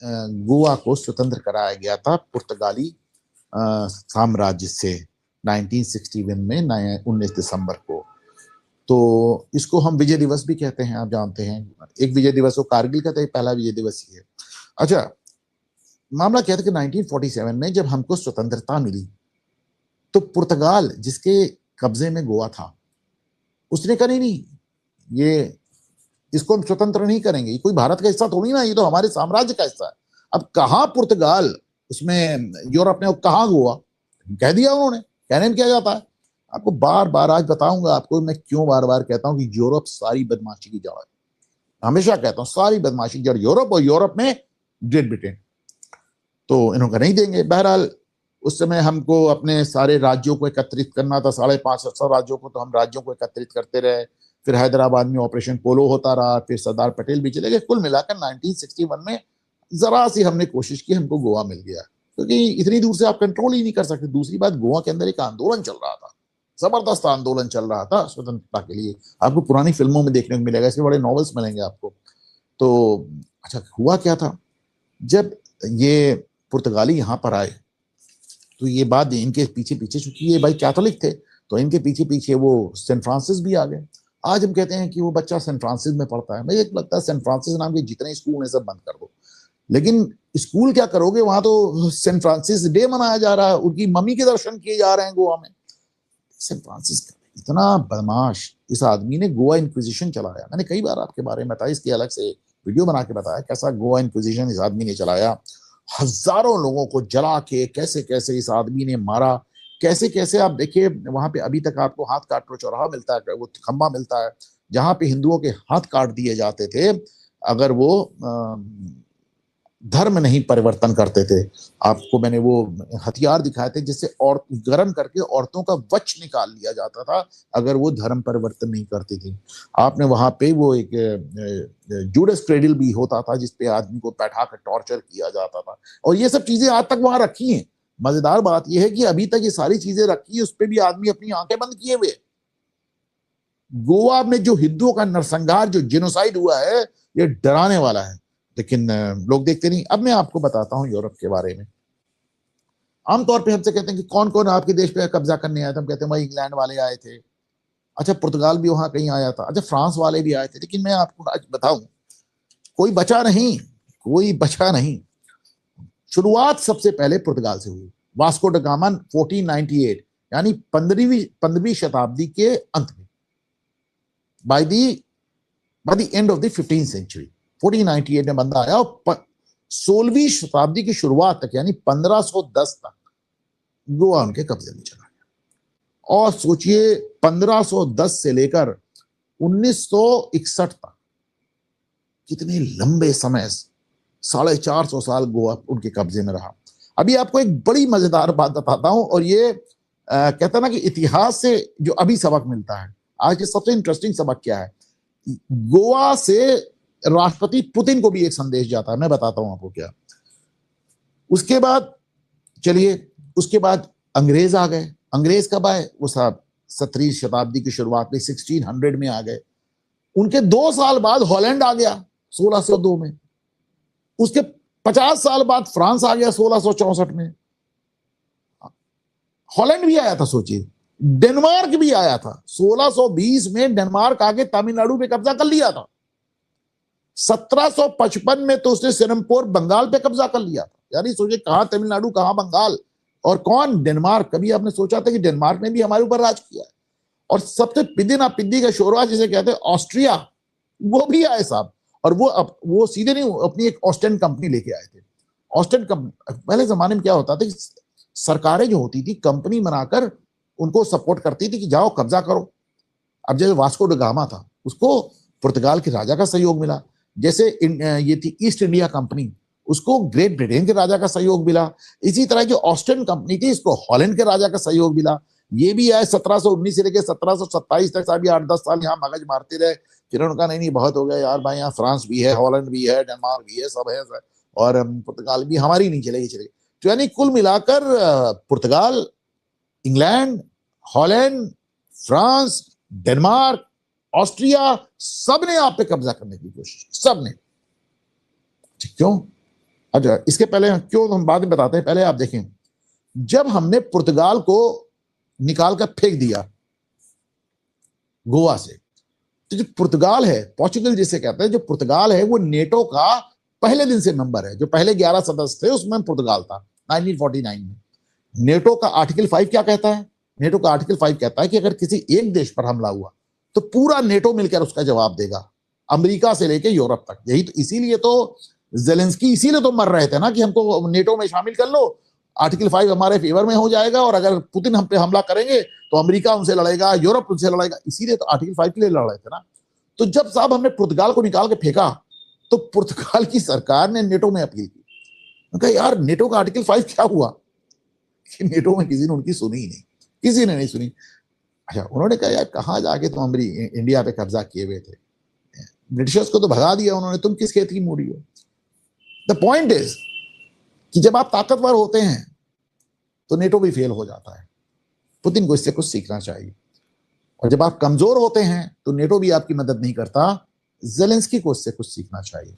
गोवा को स्वतंत्र कराया गया था पुर्तगाली साम्राज्य से 1961 में 19 दिसंबर को। तो इसको हम विजय दिवस भी कहते हैं, आप जानते हैं। एक विजय दिवस वो कारगिल का था, पहला विजय दिवस ही है। अच्छा, मामला क्या था कि 1947 में जब हमको स्वतंत्रता मिली तो पुर्तगाल जिसके कब्जे में गोवा था उसने कहा नहीं, ये इसको हम स्वतंत्र नहीं करेंगे, ये कोई भारत का हिस्सा थोड़ी ना, ये तो हमारे साम्राज्य का हिस्सा है। अब कहां पुर्तगाल उसमें यूरोप ने, कहां गोवा, कह दिया उन्होंने। कहने में क्या जाता है, आपको बार बार आज बताऊंगा आपको मैं क्यों बार बार कहता हूं कि यूरोप सारी बदमाशी की जड़ है। हमेशा कहता हूं सारी बदमाशी की जड़ यूरोप, और यूरोप में ग्रेट ब्रिटेन। तो इन्होंने नहीं देंगे। बहरहाल उस समय हमको अपने सारे राज्यों को एकत्रित करना था, 550 राज्यों को, तो हम राज्यों को एकत्रित करते रहे। फिर हैदराबाद में ऑपरेशन पोलो होता रहा, फिर सरदार पटेल भी चले गए। कुल मिलाकर 1961 में जरा सी हमने कोशिश की, हमको गोवा मिल गया, क्योंकि इतनी दूर से आप कंट्रोल ही नहीं कर सकते। दूसरी बात, गोवा के अंदर एक आंदोलन चल रहा था, जबरदस्त आंदोलन चल रहा था स्वतंत्रता के लिए। आपको पुरानी फिल्मों में देखने को मिलेगा, इसके बड़े नॉवेल्स मिलेंगे आपको। तो अच्छा, हुआ क्या था, जब ये पुर्तगाली यहाँ पर आए तो ये बात इनके पीछे पीछे, चूंकि ये भाई कैथोलिक थे, तो इनके पीछे पीछे वो सेंट फ्रांसिस भी आ गए। आज हम कहते हैं कि वो बच्चा सेंट फ्रांसिस में पढ़ता है। मुझे लगता है सेंट फ्रांसिस नाम के जितने स्कूल हैं सब बंद कर दो। लेकिन स्कूल क्या करोगे, वहां तो सेंट फ्रांसिस डे मनाया जा रहा है, उनकी मम्मी के दर्शन किए जा रहे हैं गोवा में। सेंट फ्रांसिस इतना बदमाश, इस आदमी ने गोवा इंक्विजिशन चलाया। मैंने कई बार आपके बारे में बताया, इसकी अलग से वीडियो बना के बताया कैसा गोवा इंक्विजिशन इस आदमी ने चलाया। हजारों लोगों को जला के कैसे कैसे इस आदमी ने मारा, कैसे कैसे। आप देखिए वहां पे अभी तक आपको हाथ काट चौराहा मिलता है, वो खंबा मिलता है जहां पे हिंदुओं के हाथ काट दिए जाते थे अगर वो धर्म नहीं परिवर्तन करते थे। आपको मैंने वो हथियार दिखाए थे जिससे और गर्म करके औरतों का वक्ष निकाल लिया जाता था अगर वो धर्म परिवर्तन नहीं करती थी। आपने वहां पे वो एक जूडस क्रेडल भी होता था जिसपे आदमी को बैठा कर टॉर्चर किया जाता था, और ये सब चीजें आज तक वहां रखी हैं। मजेदार बात यह है कि अभी तक ये सारी चीजें रखी है, उस पर भी आदमी अपनी आंखें बंद किए हुए। गोवा में जो हिंदुओं का नरसंहार, जो जेनोसाइड हुआ है, ये डराने वाला है, लेकिन लोग देखते नहीं। अब मैं आपको बताता हूं यूरोप के बारे में। आमतौर पे हमसे कहते हैं कि कौन कौन आपके देश पे कब्जा करने आया था, हम कहते हैं भाई इंग्लैंड वाले आए थे। अच्छा, पुर्तगाल भी वहां कहीं आया था। अच्छा, फ्रांस वाले भी आए थे। लेकिन मैं आपको आज बताऊं, कोई बचा नहीं, कोई बचा नहीं। शुरुआत सबसे पहले पुर्तगाल से हुई। वास्को ड गामा 1498 यानी 15वीं शताब्दी के अंत में, by the end of the 15th century 1498 में बंदा आया, और 16वीं शताब्दी की शुरुआत तक यानी 1510 तक गोवा उनके कब्जे में चला गया। और सोचिए 1510 से लेकर 1961 तक कितने लंबे समय, 450 साल गोवा उनके कब्जे में रहा। अभी आपको एक बड़ी मजेदार बात बताता हूं, और ये कहता ना कि इतिहास से जो अभी सबक मिलता है। आज के सबसे इंटरेस्टिंग सबक क्या है, गोवा से राष्ट्रपति पुतिन को भी एक संदेश जाता है, मैं बताता हूं आपको क्या। उसके बाद चलिए, उसके बाद अंग्रेज आ गए। अंग्रेज कब आए, वो साहब 17वीं शताब्दी की शुरुआत में 1600 में आ गए। उनके 2 साल बाद हॉलैंड आ गया 1602 में। उसके 50 साल बाद फ्रांस आ गया 1664 में। हॉलैंड भी आया था, सोचिए। डेनमार्क भी आया था 1620 में। डेनमार्क आके तमिलनाडु पे कब्जा कर लिया था। 1755 में तो उसने सिरमपुर बंगाल पे कब्जा कर लिया था। यानी सोचिए, कहां तमिलनाडु, कहां बंगाल, और कौन, डेनमार्क। कभी आपने सोचा था कि डेनमार्क ने भी हमारे ऊपर राज किया है? और सबसे पिद्दी ना पिद्दी का शोरवा जिसे कहते हैं, ऑस्ट्रिया, वो भी आए साहब। और वो सीधे नहीं, अपनी एक ऑस्टेन कंपनी लेके आए थे। ऑस्टेन कंपनी, पहले जमाने में क्या होता था कि सरकारें जो होती थी कंपनी बनाकर उनको सपोर्ट करती थी कि जाओ कब्जा करो। अब जैसे वास्को ड गामा था, उसको पुर्तगाल के राजा का सहयोग मिला। जैसे ये थी ईस्ट इंडिया कंपनी, उसको ग्रेट ब्रिटेन के राजा का सहयोग मिला। इसी तरह की ऑस्टिन कंपनी थी, इसको हॉलैंड के राजा का सहयोग मिला। ये भी आए 1719 से लेकर 1727 तक, अभी 8-10 साल यहाँ मगज मारते रहे। फिर उन्होंने कहा नहीं नहीं, बहुत हो गया यार भाई, यहाँ फ्रांस भी है, हॉलैंड भी है, डेनमार्क भी है, सब है, और पुर्तगाल भी, हमारी नहीं चलेगी। तो यानी कुल मिलाकर Portugal, England, Holland, France, Denmark, Austria, सबने आप पे कब्जा करने की कोशिश की, सबने। क्यों? अच्छा, इसके पहले क्यों हम बाद में बताते हैं, पहले आप देखें, जब हमने पुर्तगाल को निकाल कर फेंक दिया गोवा से, तो जो पुर्तगाल है, पोर्चुगल जिसे कहते हैं, जो पुर्तगाल है वो नेटो का पहले दिन से मेंबर है। जो पहले 11 सदस्य थे उसमें पुर्तगाल था 1949 में। नेटो का आर्टिकल 5 क्या कहता है? नेटो का आर्टिकल 5 कहता है कि अगर किसी एक देश पर हमला हुआ तो पूरा नेटो मिलकर उसका जवाब देगा, अमेरिका से लेकर यूरोप तक। यही तो, इसीलिए तो जेलेंस्की इसीलिए तो मर रहे थे ना कि हमको नेटो में शामिल कर लो, आर्टिकल 5 हमारे फेवर में हो जाएगा, और अगर पुतिन हम पे हमला करेंगे तो अमेरिका उनसे लड़ेगा, यूरोप उनसे लड़ेगा। इसीलिए तो आर्टिकल 5 के लिए लड़ रहे थे ना। तो जब साहब हमने पुर्तगाल को निकाल के फेंका तो पुर्तगाल की सरकार ने नेटो में अपील की। कहा यार नेटो का आर्टिकल 5 क्या हुआ कि नेटो में किसी ने उनकी सुनी ही नहीं, किसी ने नहीं सुनी। अच्छा, उन्होंने कहा यार कहाँ जाके तुम इंडिया पे कब्जा किए हुए थे, ब्रिटिशर्स को तो भगा दिया उन्होंने, तुम किस खेत की मूड़ी हो। द पॉइंट इज कि जब आप ताकतवर होते हैं तो नेटो भी फेल हो जाता है। पुतिन को इससे कुछ सीखना चाहिए। और जब आप कमजोर होते हैं तो नेटो भी आपकी मदद नहीं करता। जेलेंस्की को इससे कुछ सीखना चाहिए।